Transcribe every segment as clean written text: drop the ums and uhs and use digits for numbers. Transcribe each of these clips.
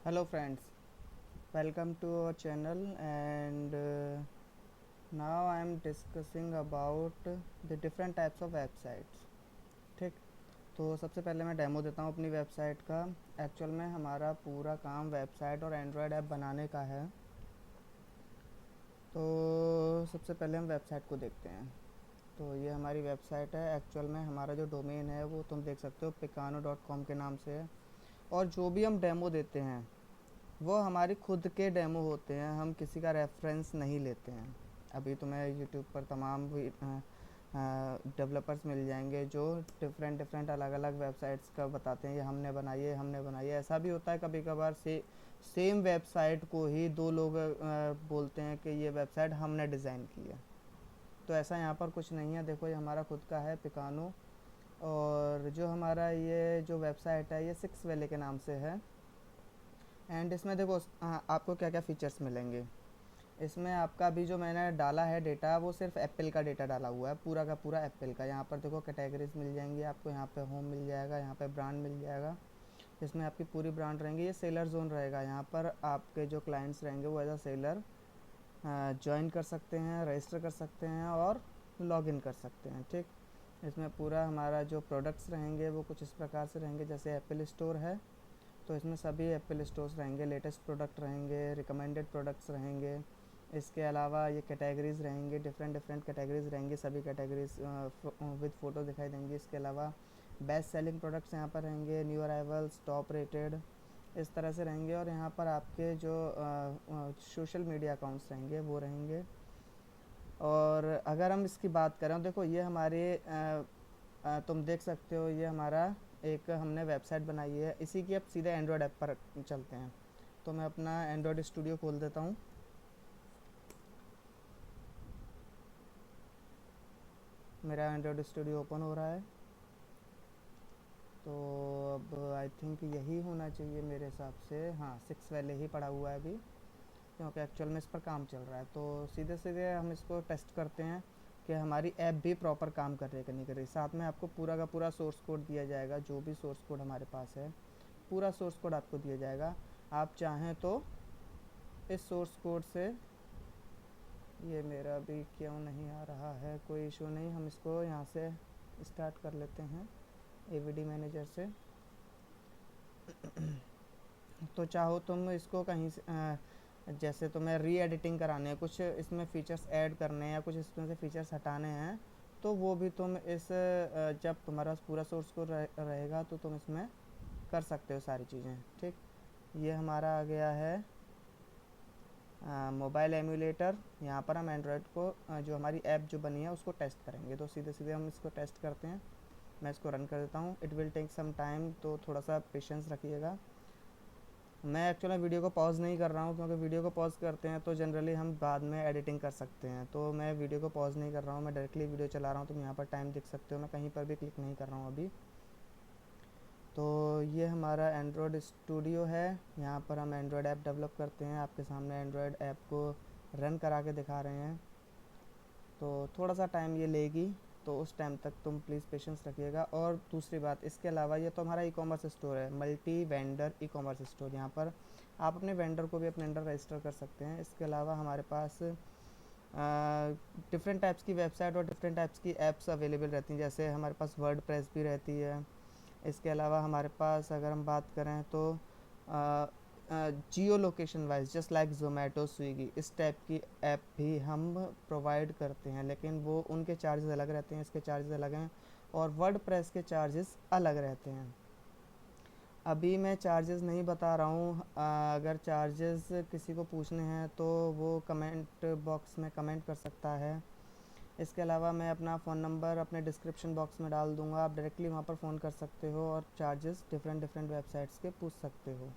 Hello friends, welcome to our channel and now I am discussing about the different types of websites. ठीक, तो सबसे पहले मैं demo देता हूँ अपनी वेबसाइट का। एक्चुअल में हमारा पूरा काम वेबसाइट और एंड्रॉयड ऐप बनाने का है। तो सबसे पहले हम वेबसाइट को देखते हैं। तो ये हमारी वेबसाइट है। एक्चुअल में हमारा जो डोमेन है वो तुम देख सकते हो picano.com के नाम से है। और जो भी हम डेमो देते हैं वो हमारी खुद के डेमो होते हैं, हम किसी का रेफरेंस नहीं लेते हैं। अभी तुम्हें यूट्यूब पर तमाम डेवलपर्स मिल जाएंगे जो डिफरेंट डिफरेंट अलग अलग वेबसाइट्स का बताते हैं, ये हमने बनाई है। ऐसा भी होता है कभी कभार सेम वेबसाइट को ही दो लोग बोलते हैं कि ये वेबसाइट हमने डिज़ाइन की है। तो ऐसा यहाँ पर कुछ नहीं है। देखो, ये हमारा खुद का है पिकानो। और जो हमारा ये जो वेबसाइट है ये सिक्स वैले के नाम से है। एंड इसमें देखो आपको क्या क्या फ़ीचर्स मिलेंगे। इसमें आपका भी जो मैंने डाला है डेटा वो सिर्फ एप्पल का डेटा डाला हुआ है, पूरा का पूरा एप्पल का। यहाँ पर देखो कैटेगरीज मिल जाएंगी आपको, यहाँ पे होम मिल जाएगा, यहाँ पे ब्रांड मिल जाएगा जिसमें आपकी पूरी ब्रांड रहेंगी। ये सेलर जोन रहेगा, यहाँ पर आपके जो क्लाइंट्स रहेंगे वो एज अ सेलर ज्वाइन कर सकते हैं, रजिस्टर कर सकते हैं और लॉगिन कर सकते हैं। ठीक, इसमें पूरा हमारा जो प्रोडक्ट्स रहेंगे वो कुछ इस प्रकार से रहेंगे। जैसे एप्पल स्टोर है तो इसमें सभी एप्पल स्टोर्स रहेंगे, लेटेस्ट प्रोडक्ट रहेंगे, रिकमेंडेड प्रोडक्ट्स रहेंगे। इसके अलावा ये कैटेगरीज रहेंगी, डिफरेंट डिफरेंट कैटेगरीज रहेंगी, सभी कैटेगरीज विद फ़ोटो दिखाई देंगी। इसके अलावा बेस्ट सेलिंग प्रोडक्ट्स यहाँ पर रहेंगे, न्यू अराइवल्स, टॉप रेटेड, इस तरह से रहेंगे। और यहाँ पर आपके जो सोशल मीडिया अकाउंट्स रहेंगे वो रहेंगे। और अगर हम इसकी बात करें, देखो ये हमारे तुम देख सकते हो ये हमारा एक हमने वेबसाइट बनाई है। इसी की अब सीधे एंड्रॉयड ऐप पर चलते हैं। तो मैं अपना एंड्रॉयड स्टूडियो खोल देता हूँ। मेरा एंड्रॉयड स्टूडियो ओपन हो रहा है। तो अब आई थिंक यही होना चाहिए मेरे हिसाब से। हाँ, सिक्स वैले ही पड़ा हुआ है अभी, क्योंकि एक्चुअल में इस पर काम चल रहा है। तो सीधे सीधे हम इसको टेस्ट करते हैं कि हमारी ऐप भी प्रॉपर काम कर रही है कि नहीं कर रही। साथ में आपको पूरा का पूरा सोर्स कोड दिया जाएगा, जो भी सोर्स कोड हमारे पास है पूरा सोर्स कोड आपको दिया जाएगा। आप चाहें तो इस सोर्स कोड से, ये मेरा भी क्यों नहीं आ रहा है, कोई इशू नहीं, हम इसको यहाँ से स्टार्ट कर लेते हैं एवीडी मैनेजर से। तो चाहो तुम इसको कहीं से जैसे तुम्हें री एडिटिंग कराने हैं, कुछ इसमें फ़ीचर्स ऐड करने हैं या कुछ इसमें से फ़ीचर्स हटाने हैं, तो वो भी तुम इस जब तुम्हारा पास पूरा सोर्स कोड रहेगा तो तुम इसमें कर सकते हो सारी चीज़ें। ठीक, ये हमारा आ गया है मोबाइल एमुलेटर। यहाँ पर हम एंड्रॉयड को जो हमारी ऐप जो बनी है उसको टेस्ट करेंगे। तो सीधे सीधे हम इसको टेस्ट करते हैं। मैं इसको रन कर देता हूँ। It will take some time, तो थोड़ा सा पेशेंस रखिएगा। मैं एक्चुअली वीडियो को पॉज नहीं कर रहा हूँ, क्योंकि वीडियो को पॉज करते हैं तो जनरली हम बाद में एडिटिंग कर सकते हैं। तो मैं वीडियो को पॉज नहीं कर रहा हूँ, मैं डायरेक्टली वीडियो चला रहा हूँ। तुम यहाँ पर टाइम देख सकते हो, मैं कहीं पर भी क्लिक नहीं कर रहा हूँ अभी। तो ये हमारा एंड्रॉयड स्टूडियो है। यहाँ पर हम एंड्रॉयड ऐप डेवलप करते हैं, आपके सामने एंड्रॉयड ऐप को रन करा के दिखा रहे हैं। तो थोड़ा सा टाइम ये लेगी, तो उस टाइम तक तुम प्लीज़ पेशेंस रखिएगा। और दूसरी बात, इसके अलावा ये तो हमारा ई कॉमर्स स्टोर है, multi vendor e commerce store. यहाँ पर आप अपने वेंडर को भी अपने अंडर रजिस्टर कर सकते हैं। इसके अलावा हमारे पास डिफरेंट टाइप्स की वेबसाइट और डिफरेंट टाइप्स की ऐप्स अवेलेबल रहती हैं। जैसे हमारे पास वर्ड प्रेस भी रहती है। इसके अलावा हमारे पास अगर हम बात करें तो जियो location wise, just like Zomato, Swiggy, इस टाइप की ऐप भी हम प्रोवाइड करते हैं, लेकिन वो उनके चार्जेस अलग रहते हैं, इसके चार्जेस अलग हैं। और वर्ड प्रेस के चार्जेस अलग रहते हैं। अभी मैं चार्जेस नहीं बता रहा हूँ, अगर चार्जेस किसी को पूछने हैं तो वो कमेंट बॉक्स में कमेंट कर सकता है। इसके अलावा मैं अपना फ़ोन नंबर अपने डिस्क्रिप्शन बॉक्स में डाल दूँगा, आप डायरेक्टली वहाँ पर फ़ोन कर सकते हो और चार्जेस डिफरेंट डिफरेंट वेबसाइट्स के पूछ सकते हो।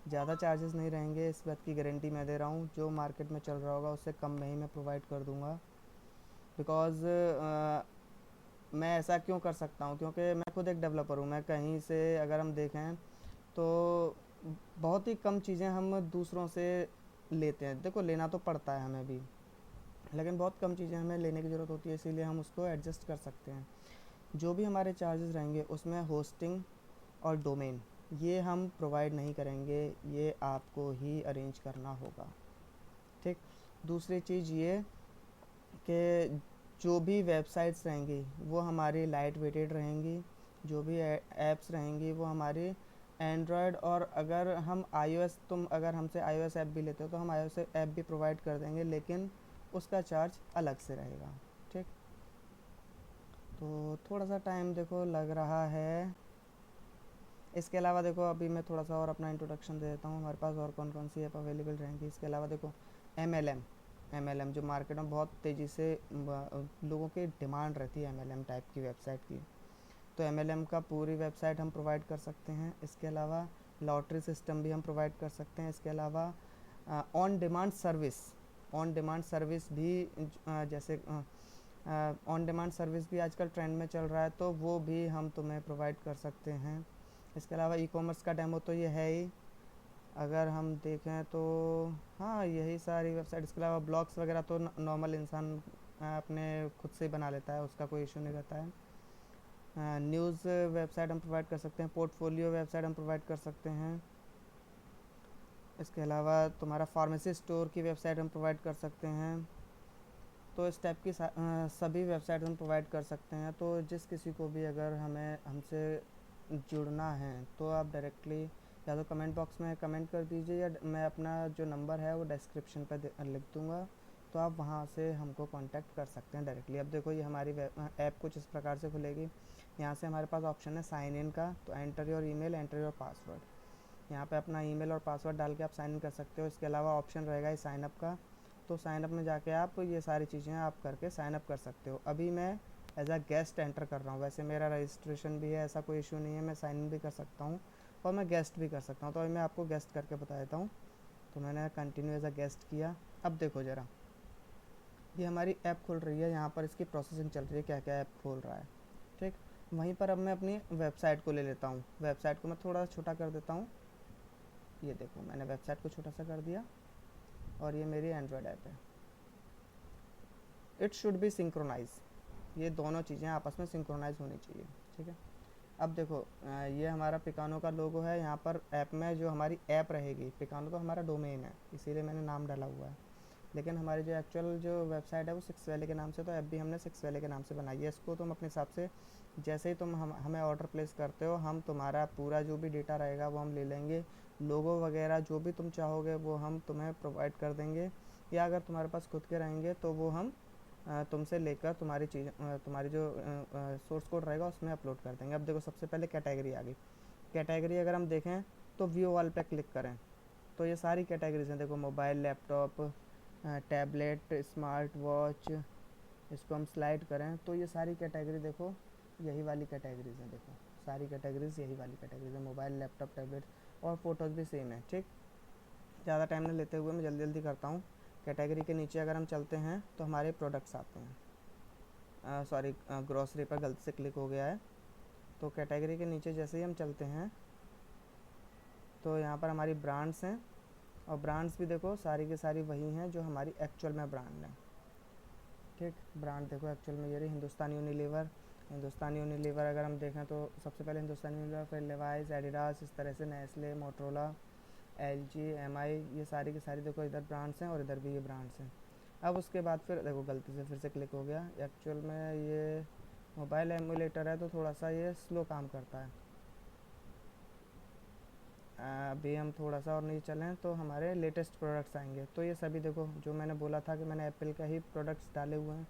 ज़्यादा चार्जेस नहीं रहेंगे, इस बात की गारंटी मैं दे रहा हूँ। जो मार्केट में चल रहा होगा उससे कम में ही मैं प्रोवाइड कर दूँगा। बिकॉज़ मैं ऐसा क्यों कर सकता हूँ, क्योंकि मैं खुद एक डेवलपर हूँ। मैं कहीं से अगर हम देखें तो बहुत ही कम चीज़ें हम दूसरों से लेते हैं। देखो, लेना तो पड़ता है हमें भी, लेकिन बहुत कम चीज़ें हमें लेने की ज़रूरत होती है, इसीलिए हम उसको एडजस्ट कर सकते हैं। जो भी हमारे चार्जेस रहेंगे उसमें होस्टिंग और डोमेन, ये हम प्रोवाइड नहीं करेंगे, ये आपको ही अरेंज करना होगा। ठीक। दूसरी चीज़ ये कि जो भी वेबसाइट्स रहेंगी वो हमारी लाइट वेटेड रहेंगी, जो भी ऐप्स रहेंगी वो हमारी एंड्रॉयड, और अगर हम iOS, तुम अगर हमसे iOS ऐप भी लेते हो तो हम iOS ऐप भी प्रोवाइड कर देंगे, लेकिन उसका चार्ज अलग से रहेगा। ठीक। तो थोड़ा सा टाइम देखो लग रहा है। इसके अलावा देखो अभी मैं थोड़ा सा और अपना इंट्रोडक्शन दे देता हूँ, हमारे पास और कौन कौन सी ऐप अवेलेबल रहेंगी। इसके अलावा देखो एम एल एम जो मार्केट में बहुत तेज़ी से लोगों की डिमांड रहती है एम टाइप की वेबसाइट की, तो एम का पूरी वेबसाइट हम प्रोवाइड कर सकते हैं। इसके अलावा लॉटरी सिस्टम भी हम प्रोवाइड कर सकते हैं। इसके अलावा ऑन डिमांड सर्विस भी, जैसे ऑन डिमांड सर्विस भी आजकल ट्रेंड में चल रहा है, तो वो भी हम तुम्हें प्रोवाइड कर सकते हैं। इसके अलावा ई कॉमर्स का डेमो तो ये है ही, अगर हम देखें तो हाँ यही सारी वेबसाइट। इसके अलावा ब्लॉग्स वगैरह तो नॉर्मल इंसान अपने खुद से ही बना लेता है, उसका कोई इशू नहीं रहता है। न्यूज़ वेबसाइट हम प्रोवाइड कर सकते हैं, पोर्टफोलियो वेबसाइट हम प्रोवाइड कर सकते हैं। इसके अलावा तुम्हारा फार्मेसी स्टोर की वेबसाइट हम प्रोवाइड कर सकते हैं। तो इस टाइप की सभी वेबसाइट हम प्रोवाइड कर सकते हैं। तो जिस किसी को भी अगर हमसे जुड़ना है तो आप डायरेक्टली या तो कमेंट बॉक्स में कमेंट कर दीजिए, या मैं अपना जो नंबर है वो डिस्क्रिप्शन पर लिख दूँगा, तो आप वहाँ से हमको कांटेक्ट कर सकते हैं डायरेक्टली। अब देखो ये हमारी ऐप कुछ इस प्रकार से खुलेगी। यहाँ से हमारे पास ऑप्शन है साइन इन का, तो enter your email, enter your password. यहाँ पे अपना ईमेल और पासवर्ड डाल के आप साइन इन कर सकते हो। इसके अलावा ऑप्शन रहेगा ये साइन अप का, तो साइन अप में जाके आप ये सारी चीज़ें आप करके साइन अप कर सकते हो। अभी मैं एज अ गेस्ट एंटर कर रहा हूँ, वैसे मेरा रजिस्ट्रेशन भी है, ऐसा कोई इशू नहीं है, मैं साइन इन भी कर सकता हूँ और मैं गेस्ट भी कर सकता हूँ। तो अभी मैं आपको गेस्ट करके बता देता हूँ। तो मैंने कंटिन्यू एज अ गेस्ट किया। अब देखो ज़रा, ये हमारी ऐप खुल रही है, यहाँ पर इसकी प्रोसेसिंग चल रही है, क्या क्या ऐप खोल रहा है। ठीक। वहीं पर अब मैं अपनी वेबसाइट को ले लेता हूँ, वेबसाइट को मैं थोड़ा छोटा कर देता हूँ। ये देखो मैंने वेबसाइट को छोटा सा कर दिया, और ये मेरी एंड्रॉयड ऐप है। इट शुड बी सिंक्रोनाइज, ये दोनों चीज़ें आपस में सिंक्रोनाइज होनी चाहिए। ठीक है। अब देखो ये हमारा पिकानो का लोगो है। यहाँ पर ऐप में जो हमारी ऐप रहेगी, पिकानो तो हमारा डोमेन है इसीलिए मैंने नाम डाला हुआ है, लेकिन हमारी जो एक्चुअल जो वेबसाइट है वो सिक्स वैली के नाम से, तो ऐप भी हमने सिक्स वैली के नाम से बनाई है। इसको तुम अपने हिसाब से जैसे ही तुम हमें ऑर्डर प्लेस करते हो, हम तुम्हारा पूरा जो भी डेटा रहेगा वो हम ले लेंगे, लोगो वगैरह जो भी तुम चाहोगे वो हम तुम्हें प्रोवाइड कर देंगे, या अगर तुम्हारे पास खुद के रहेंगे तो वो हम तुमसे लेकर तुम्हारी चीज़ तुम्हारी जो सोर्स कोड रहेगा उसमें अपलोड कर देंगे। अब देखो सबसे पहले कैटेगरी आ गई। कैटेगरी अगर हम देखें तो व्यू ऑल पे क्लिक करें तो ये सारी कैटेगरीज हैं। देखो mobile, laptop, tablet, smart watch, इसको हम स्लाइड करें तो ये सारी कैटेगरी देखो यही वाली कैटेगरीज हैं। देखो सारी कैटेगरीज यही वाली कैटेगरीज है, मोबाइल, लैपटॉप, टैबलेट, और फोटोज़ भी सेम है। ठीक। ज़्यादा टाइम नहीं लेते हुए मैं जल्दी जल्दी करता हूँ। कैटेगरी के नीचे अगर हम चलते हैं तो हमारे प्रोडक्ट्स आते हैं। सॉरी, ग्रॉसरी पर गलती से क्लिक हो गया है। तो कैटेगरी के नीचे जैसे ही हम चलते हैं तो यहाँ पर हमारी ब्रांड्स हैं, और ब्रांड्स भी देखो सारी की सारी वही हैं जो हमारी एक्चुअल में ब्रांड हैं। ठीक। ब्रांड देखो एक्चुअल में ये रही हिंदुस्तान यूनिलीवर। हिंदुस्तान यूनिलीवर अगर हम देखें तो सबसे पहले हिंदुस्तान यूनिलीवर, फिर लेवाइस, एडिडास, इस तरह से नेस्ले, मोटरोला, एलजी, एमआई, ये सारी की सारी देखो इधर ब्रांड्स हैं और इधर भी ये ब्रांड्स हैं। अब उसके बाद फिर देखो गलती से फिर से क्लिक हो गया। एक्चुअल में ये मोबाइल एमुलेटर है तो थोड़ा सा ये स्लो काम करता है। अभी हम थोड़ा सा और नहीं चलें तो हमारे लेटेस्ट प्रोडक्ट्स आएंगे। तो ये सभी देखो जो मैंने बोला था कि मैंने एप्पल का ही प्रोडक्ट्स डाले हुए हैं,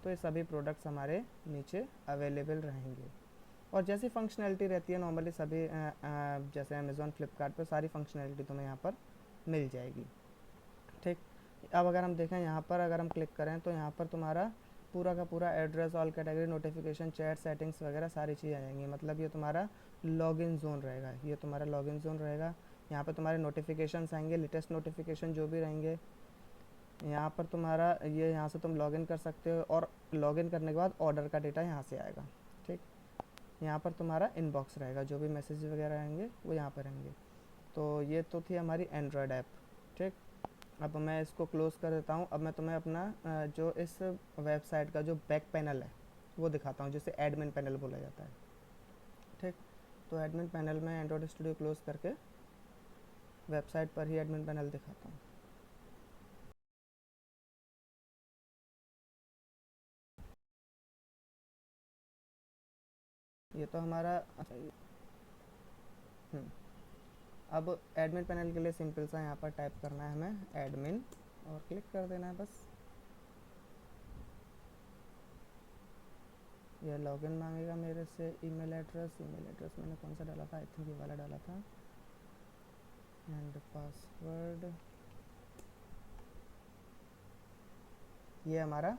तो ये सभी प्रोडक्ट्स हमारे नीचे अवेलेबल रहेंगे। और जैसी फंक्शनैलिटी रहती है नॉर्मली सभी जैसे अमेज़ॉन, फ्लिपकार्ट पर सारी फंक्शनैलिटी तुम्हें यहाँ पर मिल जाएगी। ठीक। अब अगर हम देखें यहाँ पर अगर हम क्लिक करें तो यहाँ पर तुम्हारा पूरा का पूरा address, all category, notification, chat, settings वगैरह सारी चीज़ें आ जाएंगी। मतलब ये तुम्हारा लॉगिन जोन रहेगा, ये तुम्हारा लॉगिन जोन रहेगा। यहाँ पर तुम्हारे नोटिफिकेशंस आएंगे, लेटेस्ट नोटिफिकेशन जो भी रहेंगे। यहाँ पर तुम्हारा ये यहाँ से तुम लॉगिन कर सकते हो, और लॉगिन करने के बाद ऑर्डर का डेटा यहाँ से आएगा। ठीक। यहाँ पर तुम्हारा इनबॉक्स रहेगा, जो भी मैसेज वगैरह आएंगे वो यहाँ पर रहेंगे। तो ये तो थी हमारी एंड्रॉयड ऐप। ठीक। अब मैं इसको क्लोज़ कर देता हूँ। अब मैं तुम्हें अपना जो इस वेबसाइट का जो बैक पैनल है वो दिखाता हूँ, जिसे एडमिन पैनल बोला जाता है। ठीक। तो एडमिन पैनल में एंड्रॉयड स्टूडियो क्लोज करके वेबसाइट पर ही एडमिन पैनल दिखाता हूँ। ये तो हमारा अब एडमिन पैनल के लिए सिंपल सा यहाँ पर टाइप करना है हमें एडमिन और क्लिक कर देना है बस। यह लॉगिन मांगेगा मेरे से, ईमेल एड्रेस मैंने कौन सा डाला था, आई थिंक ये वाला डाला था, एंड पासवर्ड। ये हमारा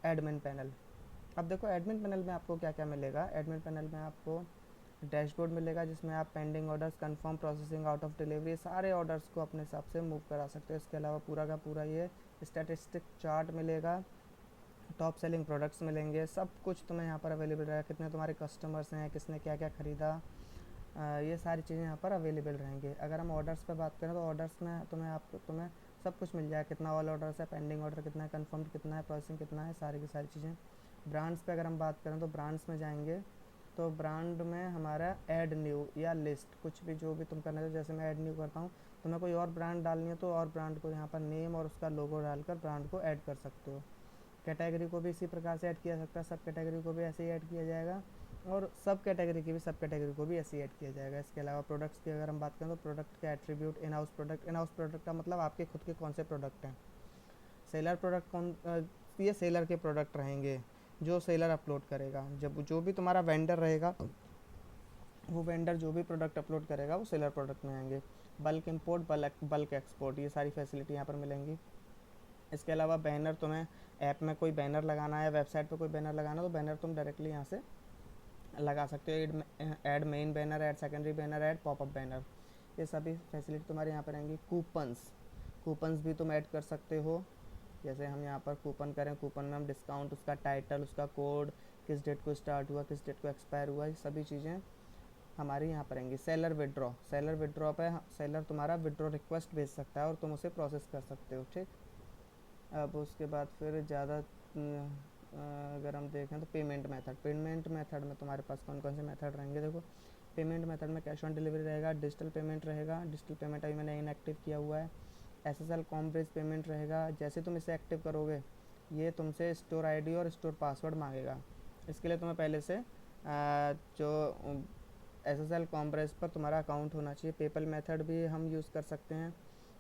एडमिन पैनल। अब देखो एडमिन पैनल में आपको क्या क्या मिलेगा। एडमिन पैनल में आपको डैशबोर्ड मिलेगा जिसमें आप pending orders, confirm processing, out of delivery, सारे ऑर्डर्स को अपने हिसाब से मूव करा सकते हो। इसके अलावा पूरा का पूरा ये स्टैटिस्टिक चार्ट मिलेगा, टॉप सेलिंग प्रोडक्ट्स मिलेंगे, सब कुछ तुम्हें यहाँ पर अवेलेबल रहेगा। कितने तुम्हारे कस्टमर्स हैं, किसने क्या क्या ख़रीदा, ये सारी चीज़ें यहाँ पर अवेलेबल रहेंगे। अगर हम ऑर्डर्स पर बात करें तो ऑर्डर्स में तुम्हें सब कुछ मिल जाएगा। कितना ऑल ऑर्डर्स है, पेंडिंग ऑर्डर कितना है, कंफर्म कितना है, प्रोसेसिंग कितना है, सारी की सारी चीज़ें। ब्रांड्स पे अगर हम बात करें तो ब्रांड्स में जाएंगे तो ब्रांड में हमारा ऐड न्यू या लिस्ट, कुछ भी जो भी तुम करना चाहो, जैसे मैं ऐड न्यू करता हूँ, तुम्हें कोई और ब्रांड डालनी है तो और ब्रांड को यहाँ पर नेम और उसका लोगो डालकर ब्रांड को ऐड कर सकते हो। कैटेगरी को भी इसी प्रकार से ऐड किया सकता है, सब कैटेगरी को भी ऐसे ही ऐड किया जाएगा और सब कैटेगरी को भी ऐसे ही ऐड किया जाएगा। इसके अलावा प्रोडक्ट्स की अगर हम बात करें तो प्रोडक्ट के एट्रीब्यूट, इन हाउस प्रोडक्ट का मतलब आपके खुद के कौन से प्रोडक्ट हैं। सेलर प्रोडक्ट ये सेलर के प्रोडक्ट रहेंगे जो सेलर अपलोड करेगा। जब जो भी तुम्हारा वेंडर रहेगा वो वेंडर जो भी प्रोडक्ट अपलोड करेगा वो सेलर प्रोडक्ट में आएंगे। बल्क इंपोर्ट, बल्क एक्सपोर्ट, ये सारी फैसिलिटी यहाँ पर मिलेंगी। इसके अलावा बैनर, तुम्हें ऐप में कोई बैनर लगाना है, वेबसाइट पे कोई बैनर लगाना है तो बैनर तुम डायरेक्टली यहाँ से लगा सकते हो। Add main banner, add secondary banner, add popup banner, ये सभी फैसिलिटी तुम्हारे यहाँ पर रहेंगी। कूपन्स भी तुम ऐड कर सकते हो। जैसे हम यहाँ पर कूपन करें, कूपन में हम डिस्काउंट, उसका टाइटल, उसका कोड, किस डेट को स्टार्ट हुआ, किस डेट को एक्सपायर हुआ, ये सभी चीज़ें हमारी यहाँ पर रहेंगी। सेलर विड्रॉ पे सेलर तुम्हारा विड्रॉ रिक्वेस्ट भेज सकता है और तुम उसे प्रोसेस कर सकते हो। ठीक, अब उसके बाद फिर ज़्यादा अगर हम देखें तो पेमेंट मेथड में तुम्हारे पास कौन कौन से मेथड रहेंगे। देखो पेमेंट मेथड में कैश ऑन डिलीवरी रहेगा, डिजिटल पेमेंट रहेगा, डिजिटल पेमेंट अभी मैंने इनएक्टिव किया हुआ है। SSL कॉम-बेस पेमेंट रहेगा। जैसे तुम इसे एक्टिव करोगे ये तुमसे स्टोर आईडी और स्टोर पासवर्ड मांगेगा। इसके लिए तुम्हें पहले से जो SSL कॉम-बेस पर तुम्हारा अकाउंट होना चाहिए। पेपल मेथड भी हम यूज़ कर सकते हैं।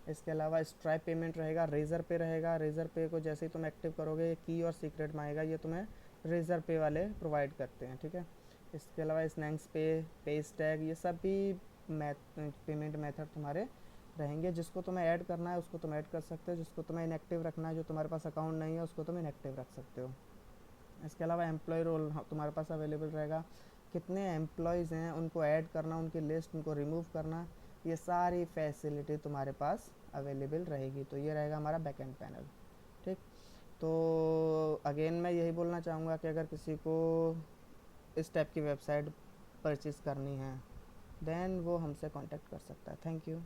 इसके अलावा स्ट्राइप पेमेंट रहेगा, रेज़र पे रहेगा। रेज़र पे को जैसे ही तुम एक्टिव करोगे की और सीक्रेट मांगेगा, ये तुम्हें रेज़र पे वाले प्रोवाइड करते हैं। ठीक है, इसके अलावा स्नैक्स पे, पेस्टैग, ये सब भी पेमेंट मेथड तुम्हारे रहेंगे। जिसको तुम्हें ऐड करना है उसको तुम ऐड कर सकते हो, जिसको तुम्हें इनएक्टिव रखना है, जो तुम्हारे पास अकाउंट नहीं है उसको तुम इनएक्टिव रख सकते हो। इसके अलावा एम्प्लॉय रोल तुम्हारे पास अवेलेबल रहेगा। कितने एम्प्लॉयज़ हैं उनको ऐड करना, उनकी लिस्ट, उनको रिमूव करना, ये सारी फैसिलिटी तुम्हारे पास अवेलेबल रहेगी। तो ये रहेगा हमारा बैकएंड पैनल। ठीक, तो अगेन मैं यही बोलना चाहूँगा कि अगर किसी को इस टाइप की वेबसाइट परचेज़ करनी है देन वो हमसे कांटेक्ट कर सकता है। Thank you.